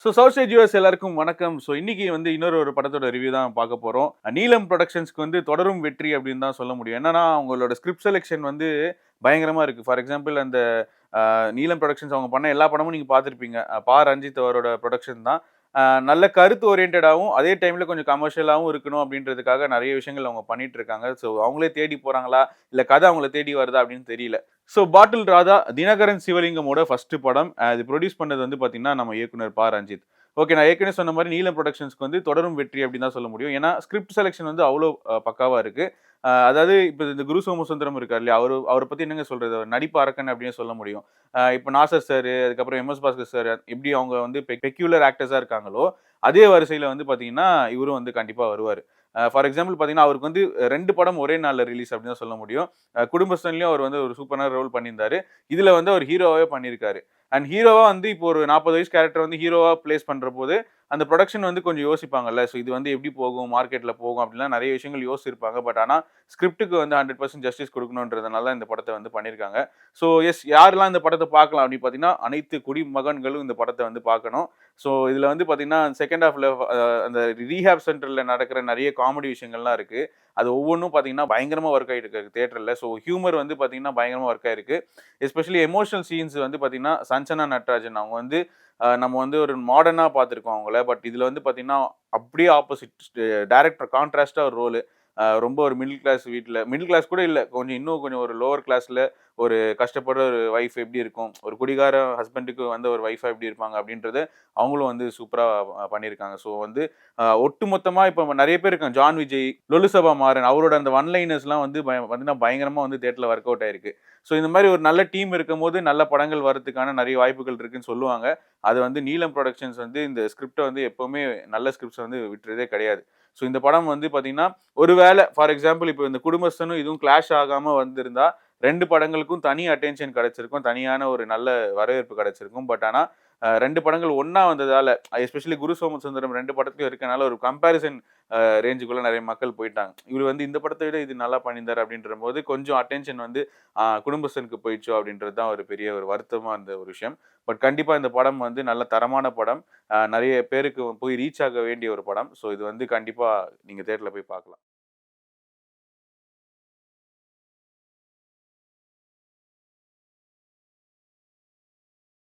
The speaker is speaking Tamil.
சவுத் ஸ்டேட் வியூவர்ஸ் எல்லாருக்கும் வணக்கம். இன்னைக்கு வந்து இன்னொரு படத்தோட ரிவ்யூ தான் பார்க்க போறோம். நீலம் புரொடக்ஷன்ஸ்க்கு வந்து தொடரும் வெற்றி அப்படின்னு தான் சொல்ல முடியும். என்னன்னா, அவங்களோட ஸ்கிரிப்ட் செலக்ஷன் வந்து பயங்கரமா இருக்கு. ஃபார் எக்ஸாம்பிள் அந்த நீலம் புரொடக்ஷன்ஸ் அவங்க பண்ண எல்லா படமும் நீங்க பார்த்திருப்பீங்க. ரஞ்சித் அவரோட புரொடக்ஷன் தான். அ நல்ல கருத்து ஓரியன்டடாவும், அதே டைம்ல கொஞ்சம் கமர்ஷியலாவும் இருக்கணும் அப்படின்றதுக்காக நெறைய விஷயங்கள் அவங்க பண்ணிட்டு இருக்காங்க. அவங்களே தேடி போறாங்களா? இல்ல கதை அவங்கள தேடி வருதா அப்படின்னு தெரியல. பாட்டில் ராதா தினகரன் சிவலிங்கமோட ஃபர்ஸ்ட் படம். இது புரொடியூஸ் பண்ணது வந்து பார்த்தீங்கன்னா, நம்ம இயக்குனர் ரஞ்சித். ஓகே. நான் ஏற்கனவே சொன்ன மாரி நீலம் புரொடக்ஷன்ஸ்க்கு வந்து தொடரும் வெற்றி அப்படின்னு தான் சொல்ல முடியும். ஏன்னா, ஸ்கிரிப்ட் செலக்ஷன் வந்து அவ்ளோ பக்காவா இருக்கு. அதாவது இப்ப இந்த குரு சோமசுந்தரம் இருக்காரு இல்லையா? அவர பத்தி என்னங்க சொல்றது? அவர் நடிப்பு அரக்கன் அப்படின்னு சொல்ல முடியும். இப்ப நாசர் சார், அதுக்கப்புறம் எம்.எஸ். பாஸ்கர் சார் எப்படி அவங்க வந்து பெக்யூலர் ஆக்டர்ஸா இருக்காங்களோ, அதே வரிசையில வந்து பார்த்தீங்கன்னா, இவரும் வந்து கண்டிப்பா வருவாரு. ஃபார் எக்ஸாம்பிள் பார்த்தீங்கன்னா, அவருக்கு வந்து 2 படம் ஒரே நாள்ல ரிலீஸ் அப்படின்னு தான் சொல்ல முடியும். குடும்பஸ்தன்லயும் அவர் வந்து ஒரு சூப்பரான ரோல் பண்ணியிருந்தாரு. இதுல வந்து அவர் ஹீரோவாவே பண்ணியிருக்காரு. அண்ட் ஹீரோவா வந்து இப்போ ஒரு 40 வயசு கேரக்டர் வந்து ஹீரோவா பிளேஸ் பண்றபோது, அந்த புரொடக்ஷன் வந்து கொஞ்சம் யோசிப்பாங்கல்ல. இது வந்து எப்படி போகும்? மார்க்கெட்ல போகும் அப்படிலாம் நெறைய விஷயங்கள் யோசிச்சிருப்பாங்க. ஆனா ஸ்கிரிப்ட்க்கு வந்து 100% ஜஸ்டிஸ் குடுக்கணுன்றதுனால இந்த படத்த வந்து பண்ணியிருக்காங்க. யாரெல்லாம் இந்த படத்த பார்க்கலாம் அப்படின்னு பார்த்தீங்கன்னா, அனைத்து குடிமகன்களும் இந்த படத்த வந்து பார்க்கணும். இதுல வந்து பார்த்தீங்கன்னா, செகண்ட் ஹாஃப்ல அந்த ரீஹாப் சென்டர்ல நடக்கிற நெறைய காமெடி விஷயங்கள்லாம் இருக்கு. அது ஒவ்வொன்னும் பார்த்தீங்கன்னா, பயங்கரமா ஒர்க் ஆயிட்டு இருக்கு தியேட்டர்ல. ஹியூமர் வந்து பார்த்தீங்கன்னா, பயங்கரமா ஒர்க் ஆயிருக்கு. எஸ்பெஷலி எமோஷனல் சீன்ஸ் வந்து பார்த்தீங்கன்னா, சஞ்சனா நட்ராஜன் அவங்க வந்து நம்ம வந்து ஒரு மாடர்னா பார்த்துருக்கோம் அவங்கள. பட் இதுல வந்து பார்த்தீங்கன்னா, அப்படியே ஆப்போசிட் டைரக்டர் கான்ட்ராஸ்ட்டா ஒரு ரோலு. ரொம்ப ஒரு மிடில் கிளாஸ் வீட்ல மிடில் கிளாஸ் கூட இல்ல. இன்னும் கொஞ்சம் ஒரு லோவர் கிளாஸ்ல ஒரு கஷ்டப்படுற ஒரு வைஃப் எப்படி இருக்கும்? ஒரு குடிகார ஹஸ்பண்டுக்கு வந்து ஒரு வைஃபா எப்படி இருப்பாங்க? அப்படின்றத அவங்களும் வந்து சூப்பரா பண்ணியிருக்காங்க. வந்து ஒட்டுமொத்தமா இப்ப நெறைய பேர் இருக்காங்க. ஜான் விஜய், லொலுசபா மாறன் அவரோட அந்த ஒன் லைனர்ஸ்லாம் வந்து பார்த்தீங்கன்னா, பயங்கரமா வந்து தியேட்டர்ல ஒர்க் அவுட் ஆயிருக்கு. இந்த மாரி ஒரு நல்ல டீம் இருக்கும்போது, நல்ல படங்கள் வரதுக்கான நெறைய வாய்ப்புகள் இருக்குன்னு சொல்லுவாங்க. அது வந்து நீலம் புரொடக்ஷன்ஸ் வந்து இந்த ஸ்கிரிப்ட்ட வந்து எப்பவுமே நல்ல ஸ்கிரிப்ட்ஸ் வந்து விட்டுறதே கிடையாது. இந்த படம் வந்து பார்த்தீங்கன்னா, ஒரு வேள ஃபார் எக்ஸாம்பிள் இப்ப இந்த குடும்பஸ்தனும் இதுவும் கிளாஷ் ஆகாம வந்திருந்தா, 2 படங்களுக்கும் தனி அட்டென்ஷன் கிடைச்சிருக்கும். தனியான ஒரு நல்ல வரவேற்பு கிடைச்சிருக்கும். ஆனா 2 படங்கள் ஒண்ணா வந்ததால, எஸ்பெஷலி குரு சோமசுந்தரம் 2 படத்துலயும் இருக்கனால ஒரு கம்பேரிசன் ரேஞ்சுக்குள்ள நெறைய மக்கள் போயிட்டாங்க. இவரு வந்து இந்த படத்த விட இது நல்லா பண்ணியிருந்தாரு அப்படின்றபோது, கொஞ்சம் அட்டென்ஷன் வந்து குடும்பஸ்தனுக்கு போயிடுச்சோ அப்படின்றது தான் ஒரு பெரிய ஒரு வருத்தமா இருந்த ஒரு விஷயம். கண்டிப்பா இந்த படம் வந்து நல்ல தரமான படம். நெறைய பேருக்கு போய் ரீச் ஆக வேண்டிய ஒரு படம். இது வந்து கண்டிப்பா நீங்க தியேட்டர்ல போய் பார்க்கலாம்.